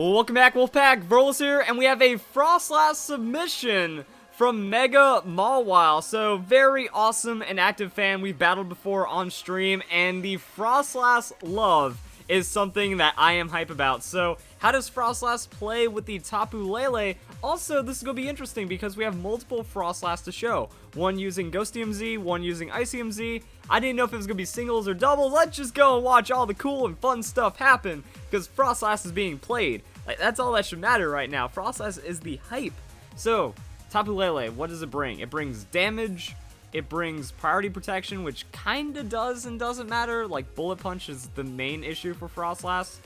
Welcome back, Wolfpack. Verlis here, and we have a Shenanigans submission from Mega Mawile. So, very awesome and active fan. We've battled before on stream, and the Shenanigans love is something that I am hype about. So, how does Shenanigans play with the Tapu Lele? Also, this is going to be interesting because we have multiple Shenanigans to show. One using Ghostium Z, one using Icium Z. I didn't know if it was going to be singles or doubles. Let's just go and watch all the cool and fun stuff happen because Shenanigans is being played. Like, that's all that should matter right now. Shenanigans is the hype. So, Tapu Lele, what does it bring? It brings damage. It brings priority protection, which kinda does and doesn't matter. Like, Bullet Punch is the main issue for Shenanigans.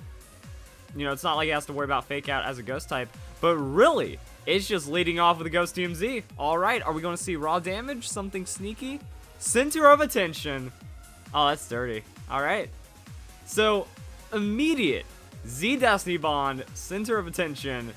You know, it's not like it has to worry about Fake Out as a Ghost type. But really, it's just leading off with a Ghostium Z. Alright, are we going to see raw damage? Something sneaky? Center of Attention. Oh, that's dirty. Alright. So, immediate Z Destiny Bond, Center of Attention.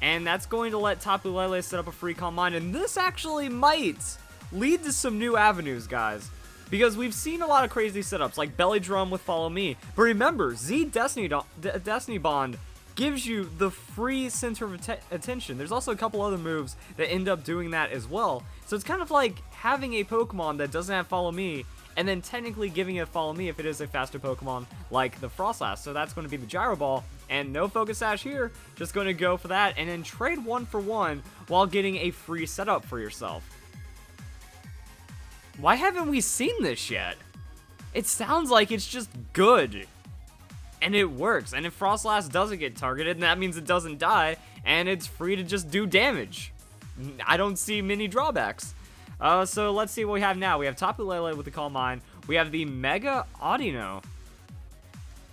And that's going to let Tapu Lele set up a free Calm Mind. And this actually might lead to some new avenues, guys. Because we've seen a lot of crazy setups, like Belly Drum with Follow Me. But remember, Z Destiny Bond gives you the free Center of Attention. There's also a couple other moves that end up doing that as well. So it's kind of like having a Pokemon that doesn't have Follow Me, and then technically giving it Follow Me if it is a faster Pokemon like the Shenanigans. So that's going to be the Gyro Ball, and no Focus Sash here. Just going to go for that, and then trade 1-for-1 while getting a free setup for yourself. Why haven't we seen this yet? It sounds like it's just good. And it works. And if Shenanigans doesn't get targeted, that means it doesn't die, and it's free to just do damage. I don't see many drawbacks. So let's see what we have now. We have Tapu Lele with the Calm Mind. We have the Mega Audino.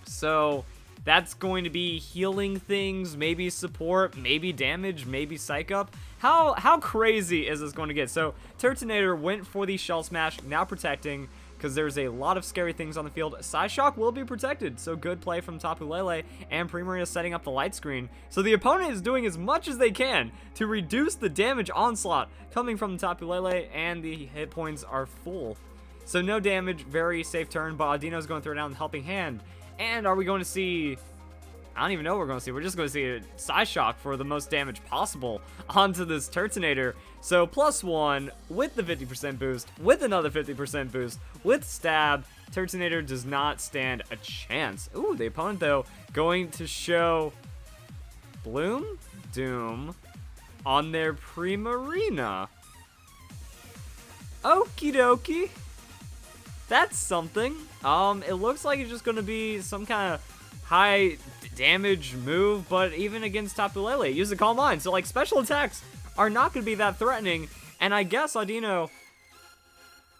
So that's going to be healing things, maybe support, maybe damage, maybe Psych Up. How crazy is this going to get? So Turtonator went for the Shell Smash, now protecting, because there's a lot of scary things on the field. Psyshock will be protected, so good play from Tapu Lele, and Primarina setting up the light screen. So the opponent is doing as much as they can to reduce the damage onslaught coming from Tapu Lele, and the hit points are full. So no damage, very safe turn, but Audino's going to throw down the Helping Hand. And are we going to see... I don't even know what we're going to see. We're just going to see a Psyshock for the most damage possible onto this Turtonator. So +1 with the 50% boost, with another 50% boost, with Stab. Turtonator does not stand a chance. Ooh, the opponent, though, going to show Bloom Doom on their Primarina. Okie dokie. That's something. It looks like it's just going to be some kind of high damage move, but even against Tapu Lele, use the Calm Mind. So, like, special attacks are not going to be that threatening, and I guess Audino,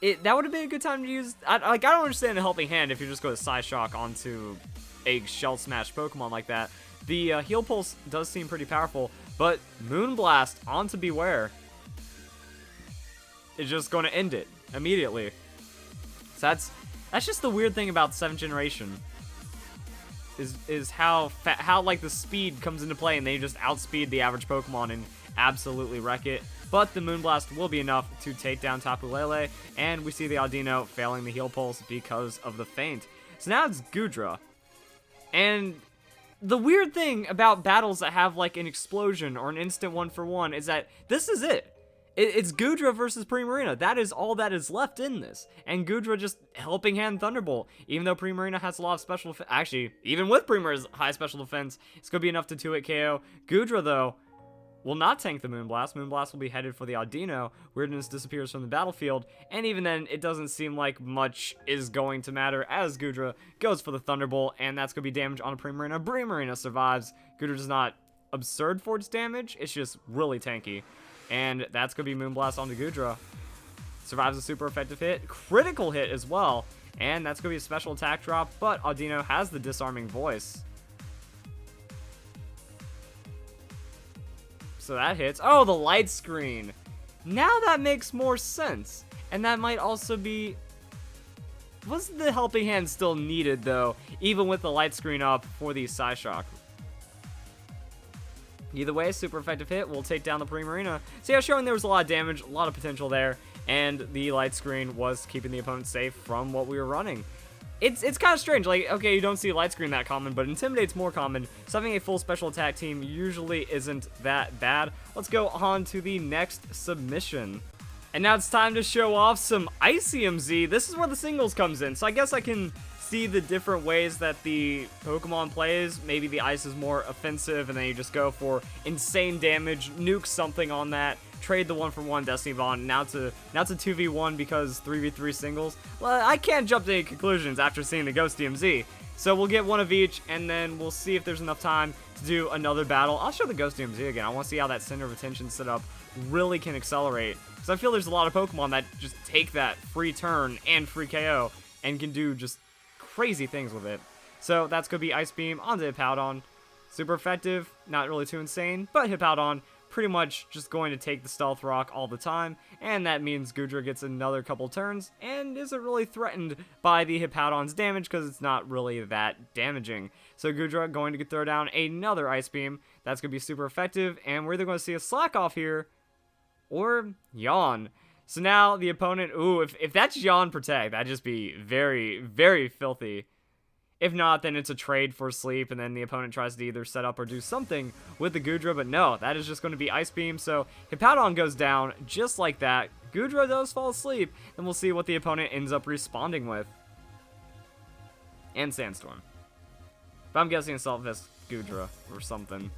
that would have been a good time to use. I don't understand the Helping Hand if you just go to Psyshock onto a Shell Smash Pokemon like that. The Heal Pulse does seem pretty powerful, but Moonblast onto Beware is just going to end it immediately. So that's just the weird thing about 7th generation. Is how like the speed comes into play, and they just outspeed the average Pokemon and absolutely wreck it. But the Moonblast will be enough to take down Tapu Lele, and we see the Audino failing the Heal Pulse because of the feint. So now it's Goodra. And the weird thing about battles that have like an explosion or an instant 1-for-1 is that this is it. It's Goodra versus Primarina. That is all that is left in this. And Goodra just Helping Hand Thunderbolt. Even though Primarina has a lot of special defense. Actually, even with Primarina's high special defense, it's going to be enough to 2-hit KO. Goodra, though, will not tank the Moonblast. Moonblast will be headed for the Audino. Weirdness disappears from the battlefield. And even then, it doesn't seem like much is going to matter as Goodra goes for the Thunderbolt. And that's going to be damage on a Primarina. Primarina survives. Goodra is not absurd for its damage. It's just really tanky. And that's going to be Moonblast onto Goodra. Survives a super effective hit. Critical hit as well. And that's going to be a special attack drop. But Audino has the Disarming Voice. So that hits. Oh, the light screen. Now that makes more sense. And that might also be... Was the Helping Hand still needed, though? Even with the light screen up for the Psyshock. Either way, super effective hit will take down the Primarina. So yeah, showing there was a lot of damage, a lot of potential there, and the light screen was keeping the opponent safe from what we were running. It's kind of strange. Like, okay, you don't see Light Screen that common, but Intimidate's more common. So having a full special attack team usually isn't that bad. Let's go on to the next submission. And now it's time to show off some ICMZ. This is where the singles comes in. So I guess I can see the different ways that the Pokemon plays. Maybe the ice is more offensive, and then you just go for insane damage, nuke something on that, trade the 1-for-1 Destiny Bond. Now it's a 2v1 because 3v3 singles. Well, I can't jump to any conclusions after seeing the Ghost DMZ. So we'll get one of each, and then we'll see if there's enough time to do another battle. I'll show the Ghost DMZ again. I want to see how that center of attention setup really can accelerate. Because I feel there's a lot of Pokemon that just take that free turn and free KO and can do just crazy things with it. So that's going to be Ice Beam onto Hippowdon. Super effective, not really too insane, but Hippowdon pretty much just going to take the Stealth Rock all the time, and that means Goodra gets another couple turns and isn't really threatened by the Hippowdon's damage because it's not really that damaging. So Goodra going to throw down another Ice Beam. That's going to be super effective, and we're either going to see a Slack Off here or Yawn. So now the opponent, ooh, if that's Yawn Protect, that'd just be very, very filthy. If not, then it's a trade for sleep, and then the opponent tries to either set up or do something with the Goodra, but no, that is just going to be Ice Beam, so Hippowdon goes down just like that. Goodra does fall asleep, and we'll see what the opponent ends up responding with. And Sandstorm. But I'm guessing Assault Vest Goodra or something.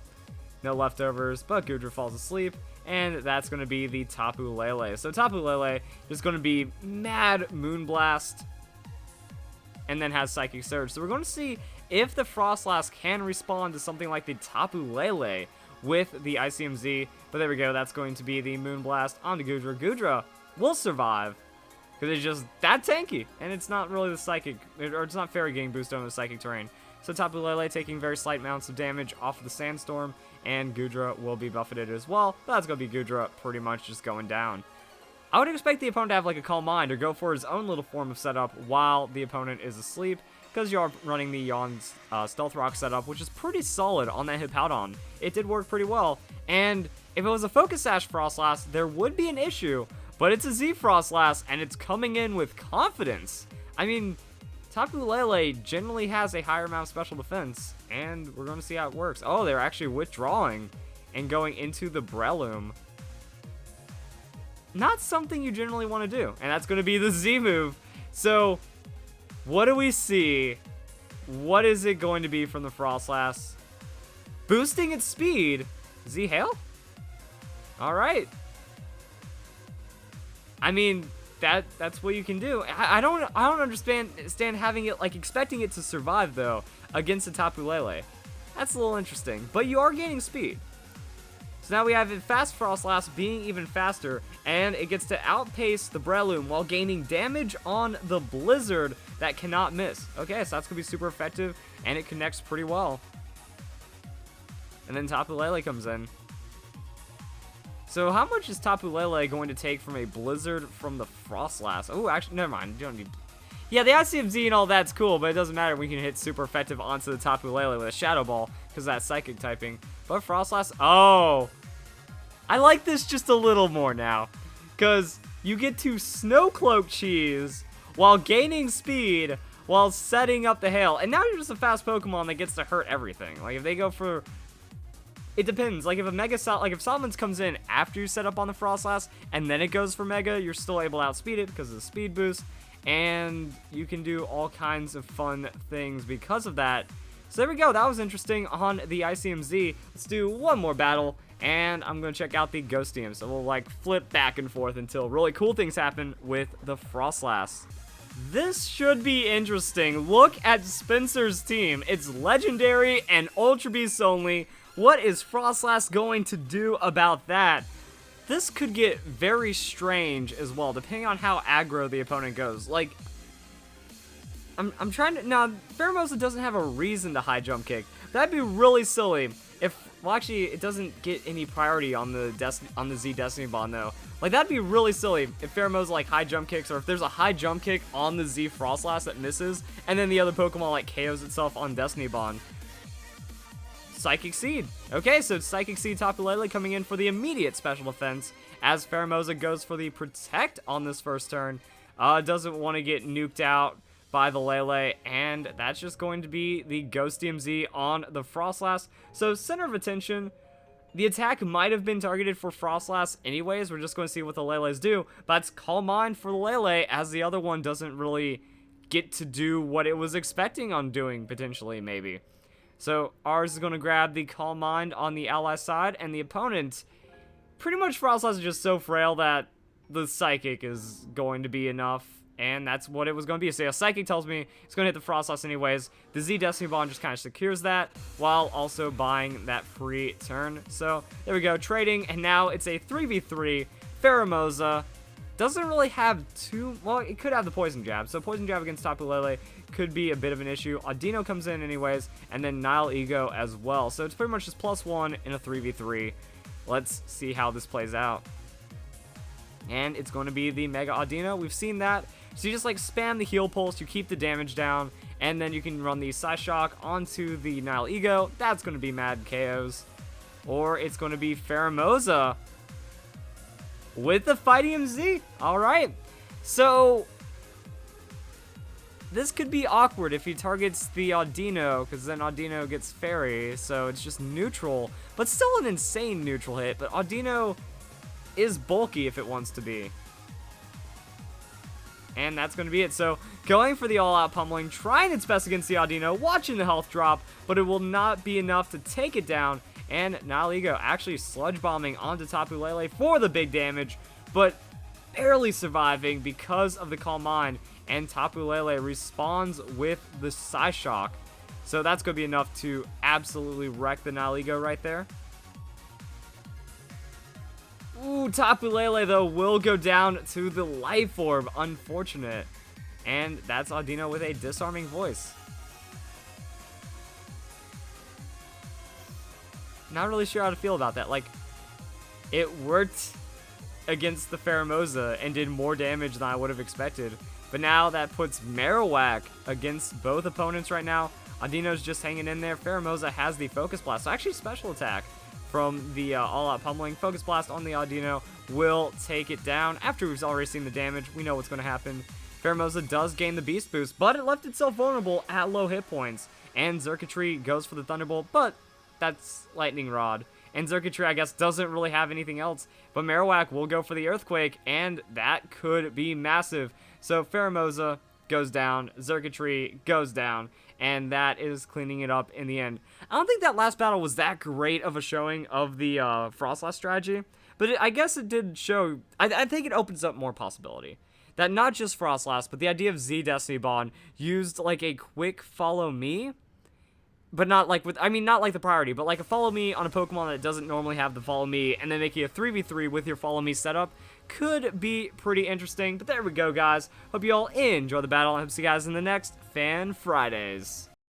No leftovers, but Goodra falls asleep, and that's going to be the Tapu Lele. So Tapu Lele is going to be mad Moonblast, and then has Psychic Surge. So we're going to see if the Froslass can respond to something like the Tapu Lele with the ICMZ. But there we go, that's going to be the Moonblast onto Goodra. Goodra will survive, because it's just that tanky, and it's not really the Psychic, or it's not Fairy Game boost on the Psychic terrain. So Tapu Lele taking very slight amounts of damage off of the Sandstorm, and Goodra will be buffeted as well. But that's going to be Goodra pretty much just going down. I would expect the opponent to have like a Calm Mind or go for his own little form of setup while the opponent is asleep, because you are running the Yawn's Stealth Rock setup, which is pretty solid on that Hippowdon. It did work pretty well, and if it was a Focus Sash Froslass, there would be an issue, but it's a Z-Froslass, and it's coming in with confidence. I mean, Tapu Lele generally has a higher amount of special defense, and we're going to see how it works. Oh, they're actually withdrawing and going into the Breloom. Not something you generally want to do, and that's going to be the Z move. So, what do we see? What is it going to be from the Froslass? Boosting its speed. Z Hail? Alright. I mean, that's what you can do. I don't understand having it, like, expecting it to survive, though, against the Tapu Lele. That's a little interesting, but you are gaining speed. So now we have a Fast Froslass being even faster, and it gets to outpace the Breloom while gaining damage on the Blizzard that cannot miss. Okay, so that's going to be super effective, and it connects pretty well. And then Tapu Lele comes in. So how much is Tapu Lele going to take from a Blizzard from the Froslass? Oh, actually, never mind. You don't need... Yeah, the ICMZ and all that's cool, but it doesn't matter. We can hit super effective onto the Tapu Lele with a Shadow Ball, because that's Psychic typing. But Froslass, oh, I like this just a little more now, because you get to Snow Cloak Cheese while gaining speed while setting up the Hail, and now you're just a fast Pokemon that gets to hurt everything. Like if they go for, it depends. Like if a Mega like if Salamence comes in after you set up on the Froslass and then it goes for Mega, you're still able to outspeed it because of the speed boost, and you can do all kinds of fun things because of that. So there we go, that was interesting on the ICMZ. Let's do one more battle, and I'm going to check out the Ghost Team. So we'll like flip back and forth until really cool things happen with the Froslass. This should be interesting. Look at Spencer's team. It's Legendary and Ultra Beasts only. What is Froslass going to do about that? This could get very strange as well, depending on how aggro the opponent goes. Like, I'm trying to... Now, Pheromosa doesn't have a reason to high jump kick. That'd be really silly if... Well, actually, it doesn't get any priority on the Z Destiny Bond, though. Like, that'd be really silly if Pheromosa, like, high jump kicks, or if there's a high jump kick on the Z Froslass that misses, and then the other Pokemon, like, KOs itself on Destiny Bond. Psychic Seed. Okay, so Psychic Seed Tapu Lele coming in for the immediate special defense, as Pheromosa goes for the Protect on this first turn. Doesn't want to get nuked out by the Lele, and that's just going to be the Ghost DMZ on the Froslass. So center of attention. The attack might have been targeted for Froslass anyways. We're just going to see what the Lele's do. But it's Calm Mind for the Lele, as the other one doesn't really get to do what it was expecting on doing, potentially, maybe. So ours is going to grab the Calm Mind on the ally side, and the opponent, pretty much Froslass is just so frail that the Psychic is going to be enough. And that's what it was going to be. So yeah, Psychic tells me it's going to hit the Froslass anyways. The Z Destiny Bond just kind of secures that while also buying that free turn. So there we go, trading. And now it's a 3v3. Pheromosa doesn't really have too... Well, it could have the Poison Jab. So Poison Jab against Tapu Lele could be a bit of an issue. Audino comes in anyways. And then Nile Ego as well. So it's pretty much just +1 in a 3v3. Let's see how this plays out. And it's going to be the Mega Audino. We've seen that. So you just like spam the heal pulse, you keep the damage down, and then you can run the Psyshock onto the Nile Ego. That's going to be mad KOs. Or it's going to be Pheromosa with the Fighting Z. Alright. So this could be awkward if he targets the Audino, because then Audino gets Fairy, so it's just neutral. But still an insane neutral hit, but Audino is bulky if it wants to be. And that's going to be it. So going for the all-out pummeling, trying its best against the Audino, watching the health drop, but it will not be enough to take it down. And Nile Ego actually sludge bombing onto Tapu Lele for the big damage, but barely surviving because of the Calm Mind. And Tapu Lele responds with the Psyshock. So that's going to be enough to absolutely wreck the Nile Ego right there. Ooh, Tapu Lele, though, will go down to the Life Orb. Unfortunate. And that's Audino with a disarming voice. Not really sure how to feel about that. Like, it worked against the Pheromosa and did more damage than I would have expected. But now that puts Marowak against both opponents right now. Audino's just hanging in there. Pheromosa has the Focus Blast. So actually special attack from the all-out pummeling. Focus Blast on the Audino will take it down. After we've already seen the damage, we know what's going to happen. Pheromosa does gain the Beast Boost, but it left itself vulnerable at low hit points. And Xurkitree goes for the Thunderbolt, but that's Lightning Rod. And Xurkitree, I guess, doesn't really have anything else. But Marowak will go for the Earthquake, and that could be massive. So Pheromosa goes down, Xurkitree goes down, and that is cleaning it up in the end. I don't think that last battle was that great of a showing of the Froslass strategy, but I guess it did show... I think it opens up more possibility. That not just Froslass, but the idea of Z Destiny Bond used like a quick follow me, but not like with... I mean, not like the priority, but like a follow me on a Pokemon that doesn't normally have the follow me, and then making a 3v3 with your follow me setup could be pretty interesting. But there we go, guys. Hope you all enjoy the battle. I hope to see you guys in the next Fan Fridays.